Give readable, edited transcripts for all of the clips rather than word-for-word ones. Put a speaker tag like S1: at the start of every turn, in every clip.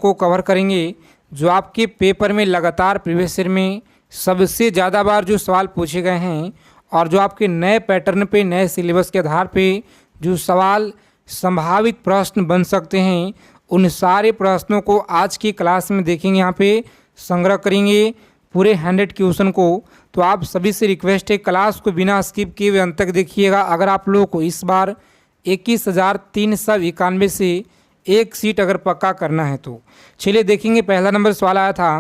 S1: को कवर करेंगे जो आपके पेपर में लगातार प्रीवियस ईयर में सबसे ज़्यादा बार जो सवाल पूछे गए हैं और जो आपके नए पैटर्न पे नए सिलेबस के आधार पे जो सवाल संभावित प्रश्न बन सकते हैं, उन सारे प्रश्नों को आज की क्लास में देखेंगे। यहाँ पे संग्रह करेंगे पूरे 100 क्वेश्चन को। तो आप सभी से रिक्वेस्ट है क्लास को बिना स्किप किए हुए अंत तक देखिएगा। अगर आप लोगों को इस बार 21,391 से एक सीट अगर पक्का करना है तो चलिए देखेंगे। पहला नंबर सवाल आया था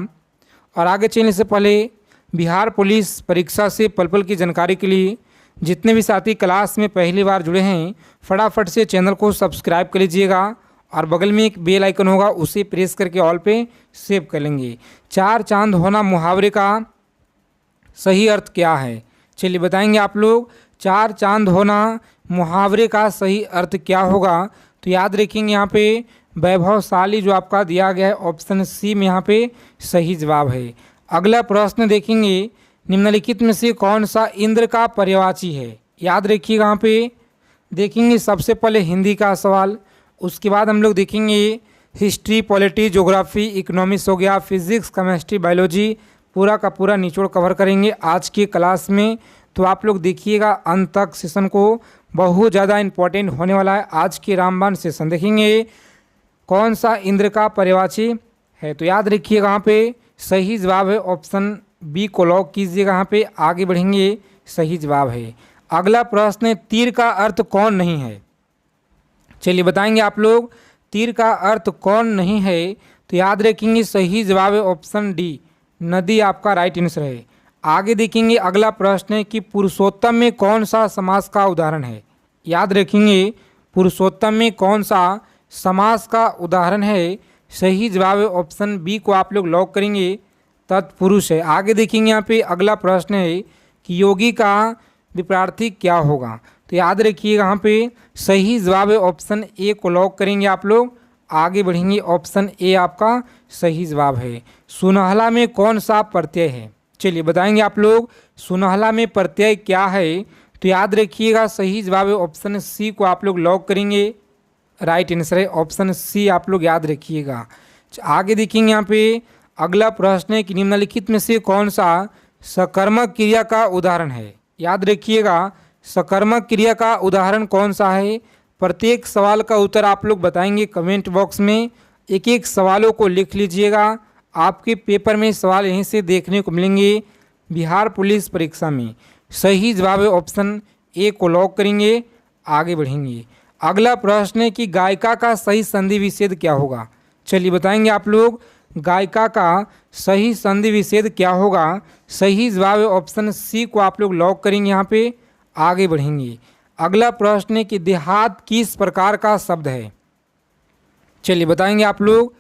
S1: और आगे चलने से पहले बिहार पुलिस परीक्षा से पल की जानकारी के लिए जितने भी साथी क्लास में पहली बार जुड़े हैं फटाफट से चैनल को सब्सक्राइब कर लीजिएगा और बगल में एक बेल आइकन होगा उसे प्रेस करके ऑल पे सेव कर लेंगे। चार चांद होना मुहावरे का सही अर्थ क्या है? चलिए बताएंगे आप लोग। चार चांद होना मुहावरे का सही अर्थ क्या होगा? तो याद रखेंगे यहाँ पे वैभवशाली जो आपका दिया गया है ऑप्शन सी में यहाँ पे सही जवाब है। अगला प्रश्न देखेंगे, निम्नलिखित में से कौन सा इंद्र का पर्यायवाची है? याद रखिएगा। यहाँ पे देखेंगे सबसे पहले हिंदी का सवाल, उसके बाद हम लोग देखेंगे हिस्ट्री, पॉलिटी, ज्योग्राफी, इकोनॉमिक्स हो गया, फिजिक्स, केमिस्ट्री, बायोलॉजी, पूरा का पूरा निचोड़ कवर करेंगे आज की क्लास में। तो आप लोग देखिएगा अंत तक सेशन को, बहुत ज़्यादा इंपॉर्टेंट होने वाला है आज के रामबाण सेशन। देखेंगे कौन सा इंद्र का पर्यायवाची है, तो याद रखिएगा यहाँ पे सही जवाब है ऑप्शन बी को लॉक कीजिएगा। यहाँ पे आगे बढ़ेंगे, सही जवाब है। अगला प्रश्न है, तीर का अर्थ कौन नहीं है? चलिए बताएंगे आप लोग तीर का अर्थ कौन नहीं है, तो याद रखेंगे सही जवाब है ऑप्शन डी, नदी आपका राइट आंसर है। आगे देखेंगे अगला प्रश्न है कि पुरुषोत्तम में कौन सा समास का उदाहरण है? याद रखेंगे पुरुषोत्तम में कौन सा समास का उदाहरण है? सही जवाब है ऑप्शन बी को आप लोग लॉक करेंगे, तत्पुरुष है। आगे देखेंगे यहाँ पे अगला प्रश्न है कि योगी का विपरीत क्या होगा? तो याद रखिएगा यहाँ पे सही जवाब है ऑप्शन ए को लॉक करेंगे आप लोग। आगे बढ़ेंगे, ऑप्शन ए आपका सही जवाब है। सुनहला में कौन सा प्रत्यय है? चलिए बताएंगे आप लोग सुनहला में प्रत्यय क्या है? तो याद रखिएगा सही जवाब है ऑप्शन सी को आप लोग लॉक करेंगे, राइट आंसर है ऑप्शन सी आप लोग याद रखिएगा। आगे देखेंगे यहाँ पे अगला प्रश्न है कि निम्नलिखित में से कौन सा सकर्मक क्रिया का उदाहरण है? याद रखिएगा सकर्मक क्रिया का उदाहरण कौन सा है? प्रत्येक सवाल का उत्तर आप लोग बताएंगे कमेंट बॉक्स में, एक एक सवालों को लिख लीजिएगा। आपके पेपर में सवाल यहीं से देखने को मिलेंगे बिहार पुलिस परीक्षा में। सही जवाब है ऑप्शन ए को लॉक करेंगे, आगे बढ़ेंगे। अगला प्रश्न है कि गायिका का सही संधि विच्छेद क्या होगा? चलिए बताएंगे आप लोग गायिका का सही संधि विच्छेद क्या होगा? सही जवाब है ऑप्शन सी को आप लोग लॉक करेंगे, यहाँ पे आगे बढ़ेंगे। अगला प्रश्न है कि देहात किस प्रकार का शब्द है? चलिए बताएंगे आप लोग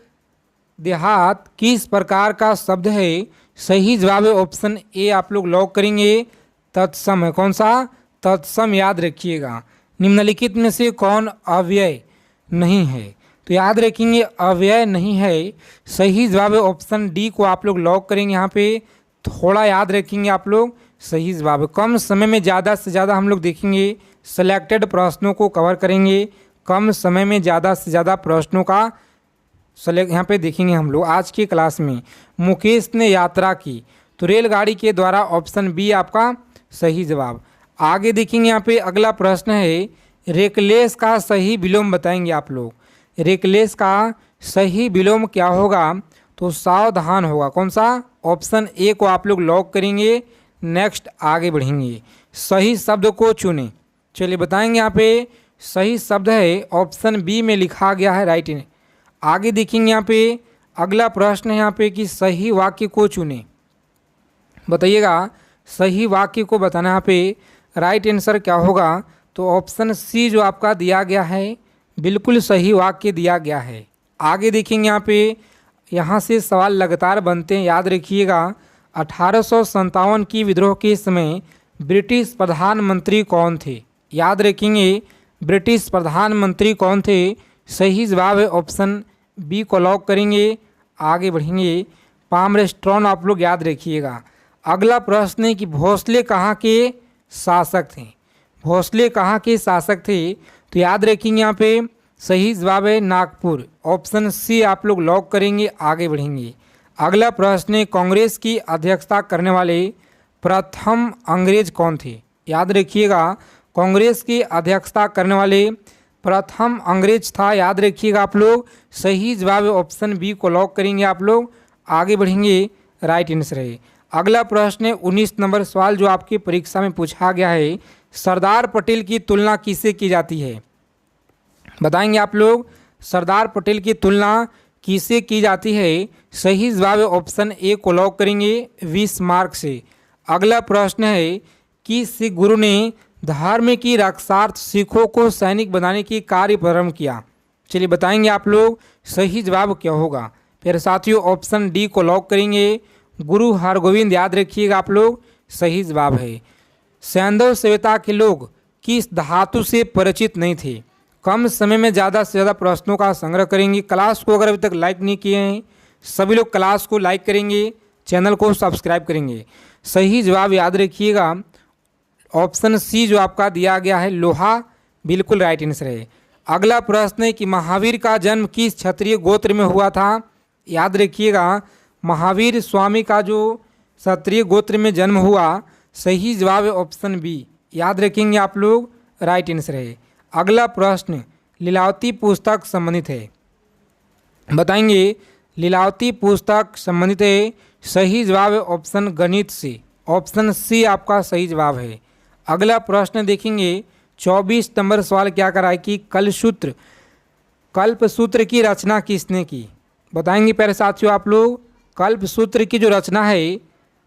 S1: देहात किस प्रकार का शब्द है? सही जवाब है ऑप्शन ए आप लोग लॉक करेंगे, तत्सम है। कौन सा? तत्सम याद रखिएगा। निम्नलिखित में से कौन अव्यय नहीं है? तो याद रखेंगे अव्यय नहीं है, सही जवाब है ऑप्शन डी को आप लोग लॉक करेंगे। यहाँ पे थोड़ा याद रखेंगे आप लोग, सही जवाब है। कम समय में ज़्यादा से ज़्यादा हम लोग देखेंगे सिलेक्टेड प्रश्नों को कवर करेंगे, कम समय में ज़्यादा से ज़्यादा प्रश्नों का यहाँ पे देखेंगे हम लोग आज की क्लास में। मुकेश ने यात्रा की तो रेलगाड़ी के द्वारा, ऑप्शन बी आपका सही जवाब। आगे देखेंगे यहाँ पे अगला प्रश्न है रेकलेस का सही विलोम बताएंगे आप लोग। रेकलेस का सही विलोम क्या होगा? तो सावधान होगा। कौन सा? ऑप्शन ए को आप लोग लॉक करेंगे। नेक्स्ट आगे बढ़ेंगे, सही शब्द को चुनें। चलिए बताएंगे यहाँ पे सही शब्द है ऑप्शन बी में लिखा गया है, राइट। आगे देखेंगे यहाँ पे अगला प्रश्न है यहाँ पे कि सही वाक्य को चुनें। बताइएगा सही वाक्य को बताना यहाँ पे राइट आंसर क्या होगा? तो ऑप्शन सी जो आपका दिया गया है बिल्कुल सही वाक्य दिया गया है। आगे देखेंगे यहाँ पे, यहाँ से सवाल लगातार बनते हैं, याद रखिएगा। 1857 की विद्रोह के समय ब्रिटिश प्रधानमंत्री कौन थे? याद रखेंगे ब्रिटिश प्रधानमंत्री कौन थे? सही जवाब है ऑप्शन बी को लॉक करेंगे, आगे बढ़ेंगे। पामरेस्ट्रॉन आप लोग याद रखिएगा। अगला प्रश्न है कि भोसले कहाँ के शासक थे? भोसले कहाँ के शासक थे? तो याद रखेंगे यहाँ पे सही जवाब है नागपुर। ऑप्शन सी आप लोग लॉक करेंगे, आगे बढ़ेंगे। अगला प्रश्न है, कांग्रेस की अध्यक्षता करने वाले प्रथम अंग्रेज कौन थे? याद रखिएगा, कांग्रेस की अध्यक्षता करने वाले प्रथम अंग्रेज था, याद रखिएगा आप लोग। सही जवाब ऑप्शन बी को लॉक करेंगे आप लोग, आगे बढ़ेंगे। राइट आंसर है। अगला प्रश्न है 19 नंबर सवाल जो आपकी परीक्षा में पूछा गया है, सरदार पटेल की तुलना किससे की जाती है? बताएंगे आप लोग, सरदार पटेल की तुलना किससे की जाती है? सही जवाब ऑप्शन ए को लॉक करेंगे, 20 मार्क से। अगला प्रश्न है, किस सिख गुरु ने धर्म की रक्षार्थ सिखों को सैनिक बनाने की कार्य प्रारंभ किया? चलिए बताएंगे आप लोग, सही जवाब क्या होगा। फिर साथियों ऑप्शन डी को लॉक करेंगे, गुरु हरगोविंद, याद रखिएगा आप लोग, सही जवाब है। सैंधव सभ्यता के लोग किस धातु से परिचित नहीं थे? कम समय में ज़्यादा से ज़्यादा प्रश्नों का संग्रह करेंगे। क्लास को अगर अभी तक लाइक नहीं किए हैं सभी लोग क्लास को लाइक करेंगे, चैनल को सब्सक्राइब करेंगे। सही जवाब याद रखिएगा ऑप्शन सी जो आपका दिया गया है लोहा, बिल्कुल राइट आंसर है। अगला प्रश्न है कि महावीर का जन्म किस क्षत्रिय गोत्र में हुआ था? याद रखिएगा, महावीर स्वामी का जो क्षत्रिय गोत्र में जन्म हुआ, सही जवाब है ऑप्शन बी, याद रखेंगे आप लोग, राइट आंसर है। अगला प्रश्न लीलावती पुस्तक संबंधित है, बताएंगे लीलावती पुस्तक संबंधित है। सही जवाब है ऑप्शन गणित से, ऑप्शन सी आपका सही जवाब है। अगला प्रश्न देखेंगे 24 नंबर सवाल क्या करा है कि कल्पसूत्र की रचना किसने की? बताएंगे प्यारे साथियों आप लोग, कल्पसूत्र की जो रचना है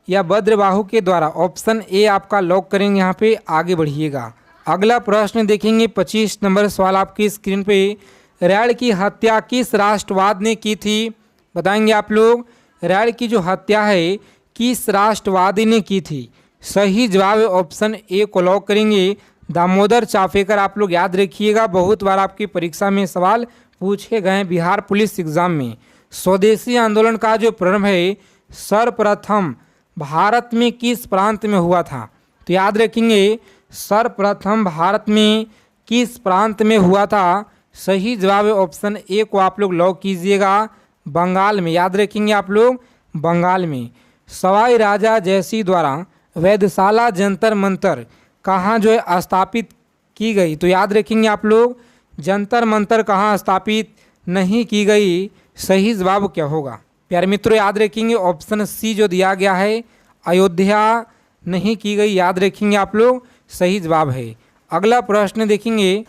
S1: या भद्रबाहु के द्वारा, ऑप्शन ए आपका लॉक करेंगे, यहाँ पे आगे बढ़िएगा। अगला प्रश्न देखेंगे 25 नंबर सवाल आपकी स्क्रीन पे, रैड की हत्या किस राष्ट्रवाद ने की थी? बताएंगे आप लोग, रैड की जो हत्या है किस राष्ट्रवादी ने की थी? सही जवाब ऑप्शन ए को लॉक करेंगे, दामोदर चाफेकर। आप लोग याद रखिएगा, बहुत बार आपकी परीक्षा में सवाल पूछे गए हैं बिहार पुलिस एग्जाम में। स्वदेशी आंदोलन का जो प्रारंभ है सर्वप्रथम भारत में किस प्रांत में हुआ था? तो याद रखेंगे, सर्वप्रथम भारत में किस प्रांत में हुआ था? सही जवाब ऑप्शन ए को आप लोग लॉक कीजिएगा, बंगाल में, याद रखेंगे आप लोग, बंगाल में। सवाई राजा जयसिंह द्वारा वैधशाला जंतर मंतर कहाँ जो है स्थापित की गई? तो याद रखेंगे आप लोग, जंतर मंतर कहाँ स्थापित नहीं की गई? सही जवाब क्या होगा प्यारे मित्रों? याद रखेंगे ऑप्शन सी जो दिया गया है, अयोध्या नहीं की गई, याद रखेंगे आप लोग, सही जवाब है। अगला प्रश्न देखेंगे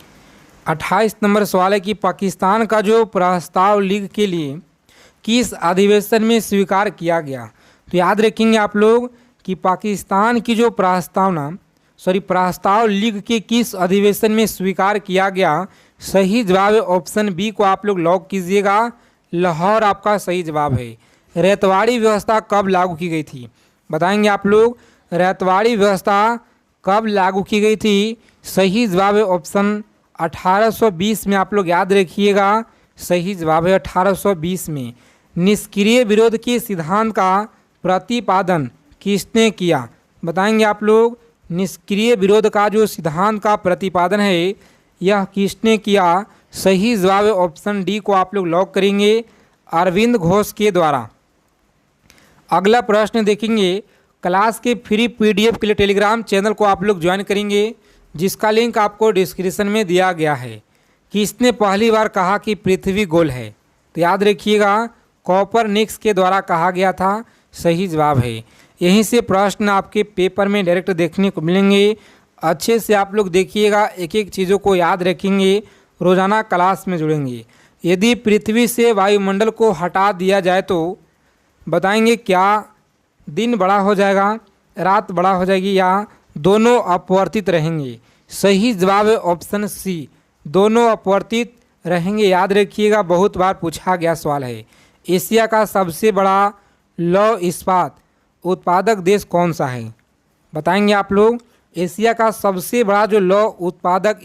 S1: 28 नंबर सवाल है कि पाकिस्तान का जो प्रस्ताव लीग के लिए किस अधिवेशन में स्वीकार किया गया? तो याद रखेंगे आप लोग कि पाकिस्तान की जो प्रस्ताव लीग के किस अधिवेशन में स्वीकार किया गया? सही जवाब है ऑप्शन बी को आप लोग लॉक कीजिएगा, लाहौर आपका सही जवाब है। रैतवाड़ी व्यवस्था कब लागू की गई थी? बताएंगे आप लोग, रैतवाड़ी व्यवस्था कब लागू की गई थी? सही जवाब है ऑप्शन 1820 में, आप लोग याद रखिएगा, सही जवाब है 1820 में। निष्क्रिय विरोध के सिद्धांत का प्रतिपादन किसने किया? बताएंगे आप लोग, निष्क्रिय विरोध का जो सिद्धांत का प्रतिपादन है यह किसने किया? सही जवाब है ऑप्शन डी को आप लोग लॉक करेंगे, अरविंद घोष के द्वारा। अगला प्रश्न देखेंगे, क्लास के फ्री पीडीएफ के लिए टेलीग्राम चैनल को आप लोग ज्वाइन करेंगे, जिसका लिंक आपको डिस्क्रिप्शन में दिया गया है। किसने पहली बार कहा कि पृथ्वी गोल है? तो याद रखिएगा, कॉपरनिकस के द्वारा कहा गया था, सही जवाब है। यहीं से प्रश्न आपके पेपर में डायरेक्ट देखने को मिलेंगे, अच्छे से आप लोग देखिएगा, एक एक चीज़ों को याद रखेंगे, रोज़ाना क्लास में जुड़ेंगे। यदि पृथ्वी से वायुमंडल को हटा दिया जाए तो बताएंगे क्या दिन बड़ा हो जाएगा, रात बड़ा हो जाएगी, या दोनों अपवर्तित रहेंगे? सही जवाब है ऑप्शन सी, दोनों अपवर्तित रहेंगे, याद रखिएगा, बहुत बार पूछा गया सवाल है। एशिया का सबसे बड़ा लौह इस्पात उत्पादक देश कौन सा है? बताएंगे आप लोग, एशिया का सबसे बड़ा जो लौह उत्पादक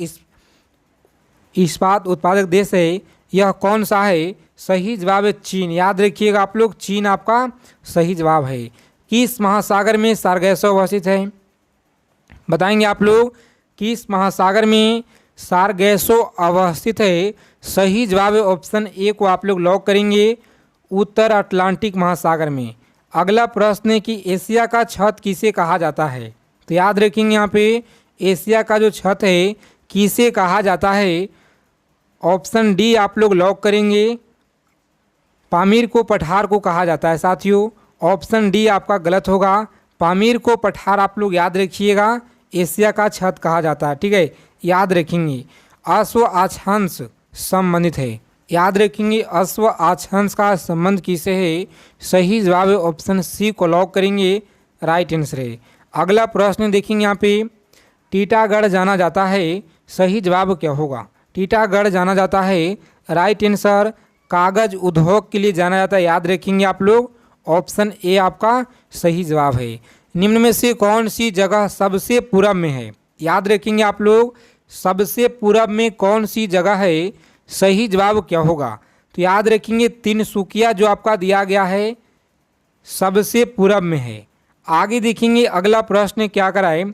S1: इस्पात उत्पादक देश है यह कौन सा है? सही जवाब है चीन, याद रखिएगा आप लोग, चीन आपका सही जवाब है। किस महासागर में सारगैसो अवस्थित है? बताएंगे आप लोग, किस महासागर में सारगैसो अवस्थित है। सही जवाब है ऑप्शन ए को आप लोग लॉक करेंगे, उत्तर अटलांटिक महासागर में। अगला प्रश्न है कि एशिया का छत किसे कहा जाता है। तो याद रखेंगे यहाँ पे एशिया का जो छत है किसे कहा जाता है। ऑप्शन डी आप लोग लॉक करेंगे, पामीर को पठार को कहा जाता है। साथियों ऑप्शन डी आपका गलत होगा, पामीर को पठार आप लोग याद रखिएगा एशिया का छत कहा जाता है। ठीक है, याद रखेंगे। अश्व अक्षांश संबंधित है, याद रखेंगे अश्व अक्षांश का संबंध किसे है। सही जवाब है ऑप्शन सी को लॉक करेंगे, राइट आंसर है। अगला प्रश्न देखेंगे यहाँ पे टीटागढ़ जाना जाता है, सही जवाब क्या होगा। टीटागढ़ जाना जाता है, राइट आंसर कागज उद्योग के लिए जाना जाता है, याद रखेंगे आप लोग। ऑप्शन ए आपका सही जवाब है। निम्न में से कौन सी जगह सबसे पूरब में है, याद रखेंगे आप लोग। सबसे पूरब में कौन सी जगह है, सही जवाब क्या होगा। तो याद रखेंगे तिनसुकिया जो आपका दिया गया है सबसे पूरब में है। आगे देखेंगे अगला प्रश्न क्या कराए,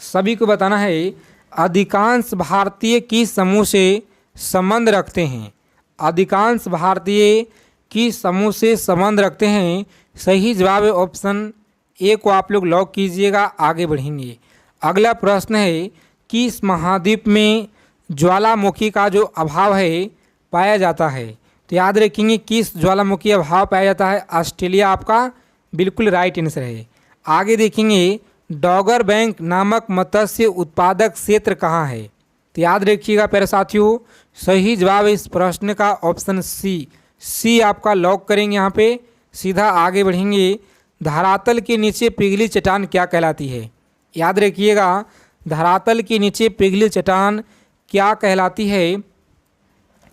S1: सभी को बताना है अधिकांश भारतीय किस समूह से संबंध रखते हैं। अधिकांश भारतीय किस समूह से संबंध रखते हैं। सही जवाब है ऑप्शन ए को आप लोग लॉक कीजिएगा, आगे बढ़ेंगे। अगला प्रश्न है किस महाद्वीप में ज्वालामुखी का जो अभाव है पाया जाता है। तो याद रखेंगे किस ज्वालामुखी अभाव पाया जाता है। ऑस्ट्रेलिया आपका बिल्कुल राइट आंसर है। आगे देखेंगे डॉगर बैंक नामक मत्स्य उत्पादक क्षेत्र कहाँ है। तो याद रखिएगा प्यारे साथियों, सही जवाब इस प्रश्न का ऑप्शन सी आपका लॉक करेंगे। यहाँ पे सीधा आगे बढ़ेंगे। धरातल के नीचे पिघली चट्टान क्या कहलाती है। याद रखिएगा धरातल के नीचे पिघली चट्टान क्या कहलाती है,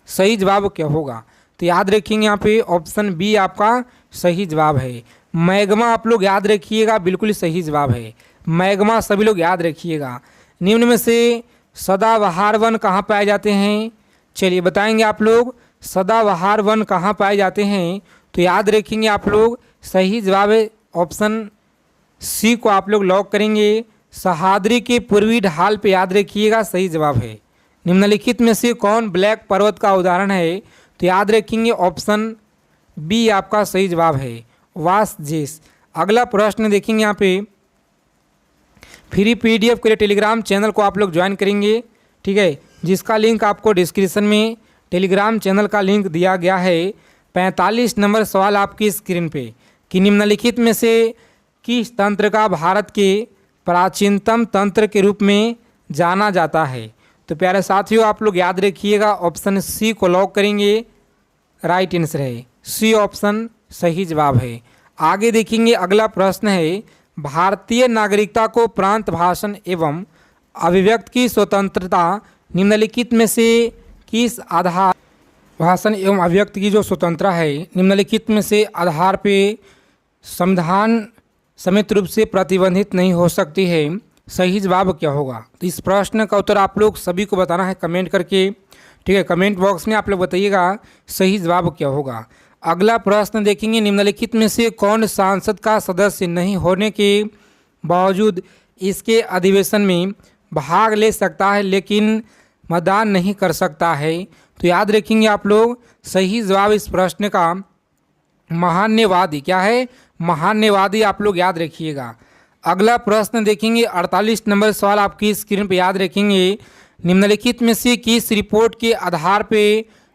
S1: सही जवाब क्या होगा। तो याद रखेंगे यहाँ पे ऑप्शन बी आपका सही जवाब है। मैग्मा आप लोग याद रखिएगा, बिल्कुल सही जवाब है। मैग्मा सभी लोग याद रखिएगा। निम्न में से सदाबहार वन कहाँ पाए जाते हैं, चलिए बताएंगे आप लोग। सदाबहार वन कहाँ पाए जाते हैं, तो याद रखेंगे आप लोग सही जवाब है ऑप्शन सी को आप लोग लॉक करेंगे। सह्याद्री के पूर्वी ढाल पे याद रखिएगा सही जवाब है। निम्नलिखित में से कौन ब्लैक पर्वत का उदाहरण है, तो याद रखेंगे ऑप्शन बी आपका सही जवाब है, वासजेस। अगला प्रश्न देखेंगे यहाँ पे फ्री पीडीएफ के लिए टेलीग्राम चैनल को आप लोग ज्वाइन करेंगे, ठीक है, जिसका लिंक आपको डिस्क्रिप्शन में टेलीग्राम चैनल का लिंक दिया गया है। 45 नंबर सवाल आपकी स्क्रीन पे कि निम्नलिखित में से किस तंत्र का भारत के प्राचीनतम तंत्र के रूप में जाना जाता है। तो प्यारे साथियों आप लोग याद रखिएगा ऑप्शन सी को लॉक करेंगे, राइट आंसर है। सी ऑप्शन सही जवाब है। आगे देखेंगे अगला प्रश्न है भारतीय नागरिकता को प्रांत भाषण एवं अभिव्यक्ति की स्वतंत्रता निम्नलिखित में से किस आधार भाषण एवं अभिव्यक्ति की जो स्वतंत्रता है निम्नलिखित में से आधार पे संविधान समेत रूप से प्रतिबंधित नहीं हो सकती है, सही जवाब क्या होगा। तो इस प्रश्न का उत्तर आप लोग सभी को बताना है कमेंट करके, ठीक है, कमेंट बॉक्स में आप लोग बताइएगा सही जवाब क्या होगा। अगला प्रश्न देखेंगे निम्नलिखित में से कौन सांसद का सदस्य नहीं होने के बावजूद इसके अधिवेशन में भाग ले सकता है लेकिन मतदान नहीं कर सकता है। तो याद रखेंगे आप लोग सही जवाब इस प्रश्न का महान्यवादी क्या है, महान्यवादी आप लोग याद रखिएगा। अगला प्रश्न देखेंगे 48 नंबर सवाल आपकी स्क्रीन पर याद रखेंगे निम्नलिखित में से किस रिपोर्ट के आधार पे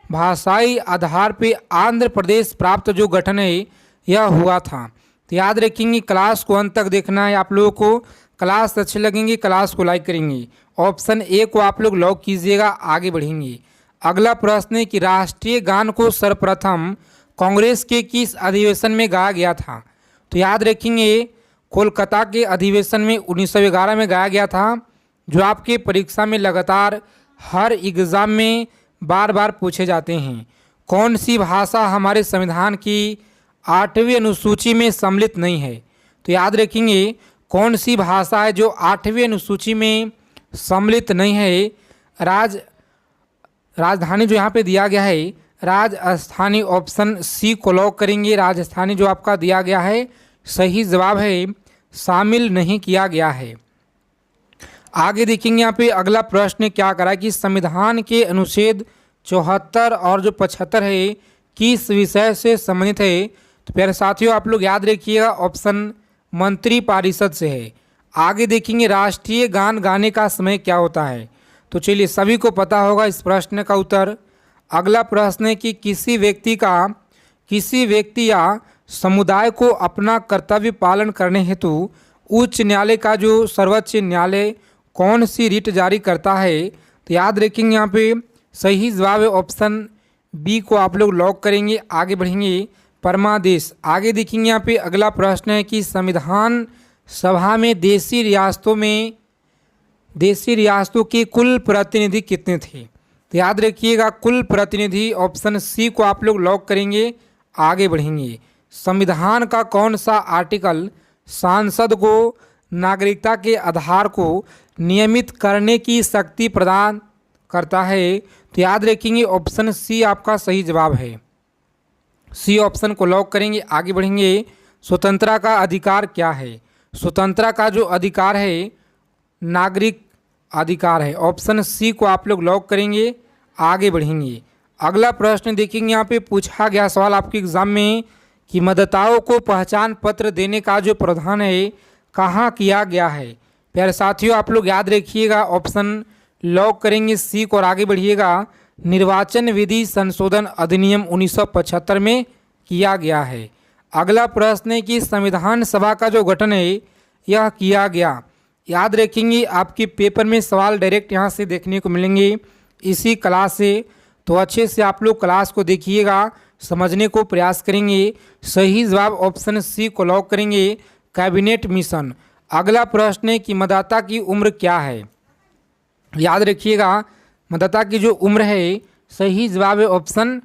S1: भाषाई आधार पे आंध्र प्रदेश प्राप्त जो गठन है यह हुआ था। तो याद रखेंगे क्लास को अंत तक देखना है आप लोगों को। क्लास अच्छे लगेंगे क्लास को लाइक करेंगे। ऑप्शन ए को आप लोग लॉक कीजिएगा, आगे बढ़ेंगे। अगला प्रश्न है कि राष्ट्रीय गान को सर्वप्रथम कांग्रेस के किस अधिवेशन में गाया गया था। तो याद रखेंगे कोलकाता के अधिवेशन में 1911 में गाया गया था, जो आपके परीक्षा में लगातार हर एग्ज़ाम में बार बार पूछे जाते हैं। कौन सी भाषा हमारे संविधान की 8वीं अनुसूची में सम्मिलित नहीं है। तो याद रखेंगे कौन सी भाषा है जो 8वीं अनुसूची में सम्मिलित नहीं है। राजधानी जो यहाँ पे दिया गया है राजस्थानी, ऑप्शन सी को लॉक करेंगे। राजस्थानी जो आपका दिया गया है सही जवाब है, शामिल नहीं किया गया है। आगे देखेंगे यहाँ पे अगला प्रश्न क्या करा कि संविधान के अनुच्छेद 74 और जो 75 है किस विषय से संबंधित है। तो प्यारे साथियों आप लोग याद रखिएगा ऑप्शन मंत्री परिषद से है। आगे देखेंगे राष्ट्रीय गान गाने का समय क्या होता है। तो चलिए सभी को पता होगा इस प्रश्न का उत्तर। अगला प्रश्न है कि किसी व्यक्ति या समुदाय को अपना कर्तव्य पालन करने हेतु उच्च न्यायालय का जो सर्वोच्च न्यायालय कौन सी रिट जारी करता है। तो याद रखेंगे यहाँ पे सही जवाब है ऑप्शन बी को आप लोग लॉक करेंगे। आगे बढ़ेंगे परमादेश। आगे देखेंगे यहाँ पे अगला प्रश्न है कि संविधान सभा में देशी रियासतों के कुल प्रतिनिधि कितने थे। तो याद रखिएगा कुल प्रतिनिधि ऑप्शन सी को आप लोग लॉक करेंगे। आगे बढ़ेंगे संविधान का कौन सा आर्टिकल सांसद को नागरिकता के आधार को नियमित करने की शक्ति प्रदान करता है। तो याद रखेंगे ऑप्शन सी आपका सही जवाब है। सी ऑप्शन को लॉक करेंगे। आगे बढ़ेंगे स्वतंत्रता का अधिकार क्या है। स्वतंत्रता का जो अधिकार है नागरिक अधिकार है। ऑप्शन सी को आप लोग लॉक करेंगे। आगे बढ़ेंगे अगला प्रश्न देखेंगे यहाँ पे पूछा गया सवाल आपके एग्जाम में कि मतदाताओं को पहचान पत्र देने का जो प्रावधान है कहाँ किया गया है। प्यारे साथियों आप लोग याद रखिएगा ऑप्शन लॉक करेंगे सी को और आगे बढ़िएगा निर्वाचन विधि संशोधन अधिनियम 1975 में किया गया है। अगला प्रश्न है कि संविधान सभा का जो गठन है यह किया गया। याद रखेंगे आपके पेपर में सवाल डायरेक्ट यहाँ से देखने को मिलेंगे इसी क्लास से। तो अच्छे से आप लोग क्लास को देखिएगा, समझने को प्रयास करेंगे। सही जवाब ऑप्शन सी को लॉक करेंगे कैबिनेट मिशन। अगला प्रश्न है कि मतदाता की उम्र क्या है। याद रखिएगा मतदाता की जो उम्र है सही जवाब है ऑप्शन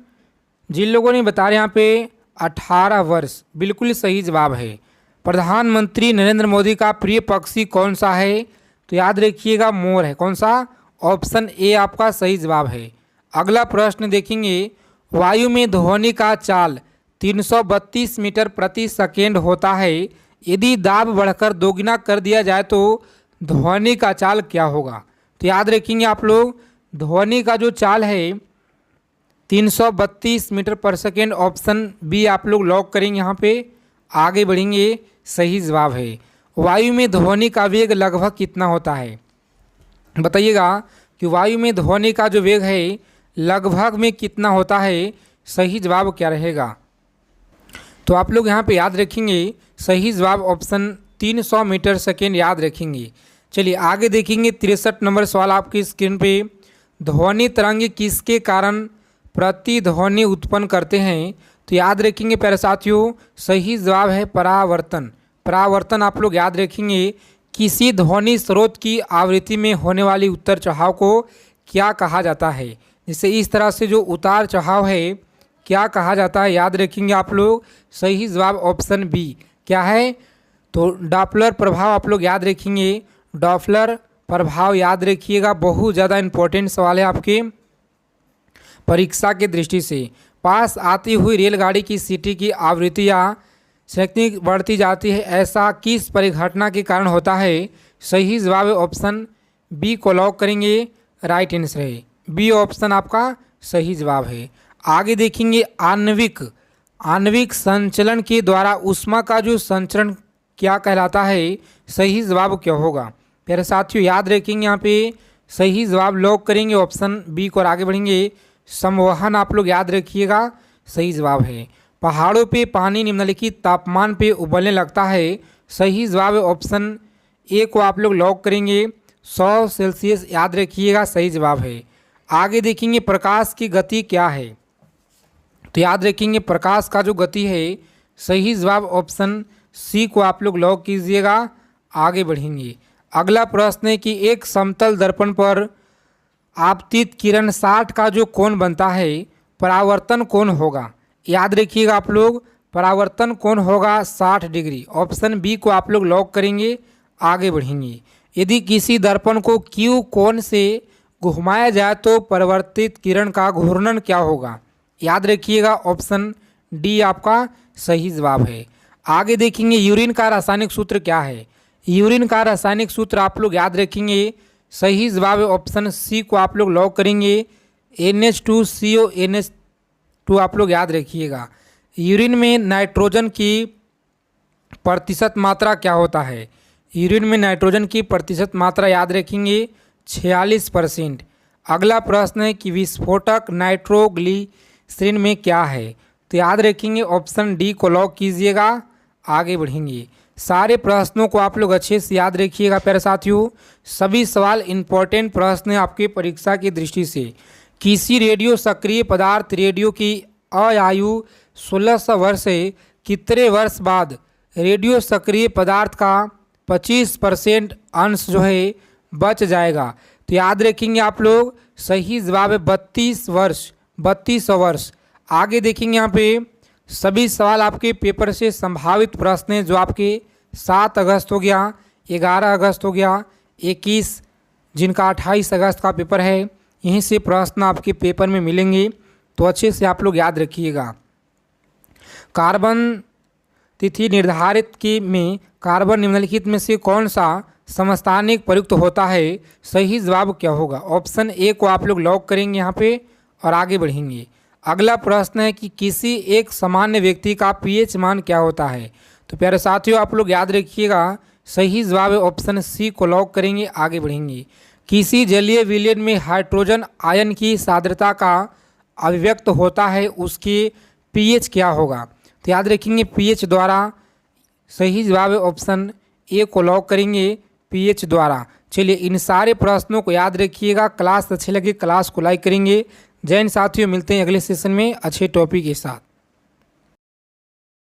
S1: जिन लोगों ने बता रहे यहाँ पे 18 वर्ष बिल्कुल सही जवाब है। प्रधानमंत्री नरेंद्र मोदी का प्रिय पक्षी कौन सा है। तो याद रखिएगा मोर है। कौन सा। ऑप्शन ए आपका सही जवाब है। अगला प्रश्न देखेंगे वायु में ध्वनि का चाल 332 मीटर प्रति सेकेंड होता है। यदि दाब बढ़कर दोगुना कर दिया जाए तो ध्वनि का चाल क्या होगा। तो याद रखेंगे आप लोग ध्वनि का जो चाल है 332 मीटर पर सेकेंड। ऑप्शन बी आप लोग लॉक करेंगे यहाँ पे। आगे बढ़ेंगे सही जवाब है। वायु में ध्वनि का वेग लगभग कितना होता है। बताइएगा कि वायु में ध्वनि का जो वेग है लगभग में कितना होता है। सही जवाब क्या रहेगा। तो आप लोग यहाँ पे याद रखेंगे सही जवाब ऑप्शन 300 मीटर सेकेंड याद रखेंगे। चलिए आगे देखेंगे 63 नंबर सवाल आपकी स्क्रीन पे। ध्वनि तरंग किसके कारण प्रतिध्वनि उत्पन्न करते हैं। तो याद रखेंगे प्यारे साथियों सही जवाब है परावर्तन। परावर्तन आप लोग याद रखेंगे किसी ध्वनि स्रोत की आवृत्ति में होने वाली उतार चढ़ाव को क्या कहा जाता है। जैसे इस तरह से जो उतार चढ़ाव है क्या कहा जाता है। याद रखेंगे आप लोग सही जवाब ऑप्शन बी क्या है। तो डॉपलर प्रभाव आप लोग याद रखेंगे। डॉपलर प्रभाव याद रखिएगा बहुत ज़्यादा इम्पोर्टेंट सवाल है आपके परीक्षा के दृष्टि से। पास आती हुई रेलगाड़ी की सीटी की आवृत्ति या शक्ति बढ़ती जाती है ऐसा किस परिघटना के कारण होता है। सही जवाब है ऑप्शन बी को लॉक करेंगे। राइट आंसर है बी ऑप्शन आपका सही जवाब है। आगे देखेंगे आणविक संचलन के द्वारा ऊष्मा का जो संचरण क्या कहलाता है। सही जवाब क्या होगा। प्यारे साथियों याद रखेंगे यहाँ पे सही जवाब लॉक करेंगे ऑप्शन बी को और आगे बढ़ेंगे संवहन आप लोग याद रखिएगा सही जवाब है। पहाड़ों पे पानी निम्नलिखित तापमान पे उबलने लगता है। सही जवाब है ऑप्शन ए को आप लोग लॉक करेंगे 100 सेल्सियस याद रखिएगा सही जवाब है। आगे देखेंगे प्रकाश की गति क्या है। तो याद रखेंगे प्रकाश का जो गति है सही जवाब ऑप्शन सी को आप लोग लॉक कीजिएगा। आगे बढ़ेंगे अगला प्रश्न है कि एक समतल दर्पण पर आपतित किरण 60 का जो कोण बनता है परावर्तन कोण होगा। याद रखिएगा आप लोग परावर्तन कोण होगा 60 डिग्री। ऑप्शन बी को आप लोग लॉक करेंगे। आगे बढ़ेंगे यदि किसी दर्पण को क्यू कोण से घुमाया जाए तो परावर्तित किरण का घूर्णन क्या होगा। याद रखिएगा ऑप्शन डी आपका सही जवाब है। आगे देखेंगे यूरिन का रासायनिक सूत्र क्या है। यूरिन का रासायनिक सूत्र आप लोग याद रखेंगे। सही जवाब है ऑप्शन सी को आप लोग लॉक करेंगे। NH2CO NH2 आप लोग याद रखिएगा। यूरिन में नाइट्रोजन की प्रतिशत मात्रा क्या होता है? यूरिन में नाइट्रोजन की प्रतिशत मात्रा याद रखेंगे 46%। अगला प्रश्न है कि विस्फोटक नाइट्रोग्लिसरीन में क्या है? तो याद रखेंगे ऑप्शन डी को लॉक कीजिएगा। आगे बढ़ेंगे। सारे प्रश्नों को आप लोग अच्छे से याद रखिएगा प्यारे साथियों। सभी सवाल इम्पोर्टेंट प्रश्न हैं आपकी परीक्षा की दृष्टि से। किसी रेडियो सक्रिय पदार्थ रेडियो की आयु 1600 वर्ष से कितने वर्ष बाद रेडियो सक्रिय पदार्थ का 25% अंश जो है बच जाएगा? तो याद रखेंगे आप लोग सही जवाब है 3200 वर्ष। आगे देखेंगे यहाँ पे सभी सवाल आपके पेपर से संभावित प्रश्न हैं जो आपके 7 अगस्त हो गया, 11 अगस्त हो गया, 21 जिनका 28 अगस्त का पेपर है, यहीं से प्रश्न आपके पेपर में मिलेंगे। तो अच्छे से आप लोग याद रखिएगा। कार्बन तिथि निर्धारित की में कार्बन निम्नलिखित में से कौन सा समस्थानिक प्रयुक्त होता है? सही जवाब क्या होगा? ऑप्शन ए को आप लोग लॉक करेंगे यहाँ पे और आगे बढ़ेंगे। अगला प्रश्न है कि किसी एक सामान्य व्यक्ति का पीएच मान क्या होता है? तो प्यारे साथियों आप लोग याद रखिएगा सही जवाब है ऑप्शन सी को लॉक करेंगे। आगे बढ़ेंगे। किसी जलीय विलयन में हाइड्रोजन आयन की सांद्रता का अभिव्यक्त होता है उसके पीएच क्या होगा? तो याद रखेंगे पीएच द्वारा। सही जवाब है ऑप्शन ए को लॉक करेंगे पीएच द्वारा। चलिए इन सारे प्रश्नों को याद रखिएगा। क्लास अच्छे लगे क्लास को लाइक करेंगे। जय हिंद साथियों, मिलते हैं अगले सेशन में अच्छे टॉपिक के साथ।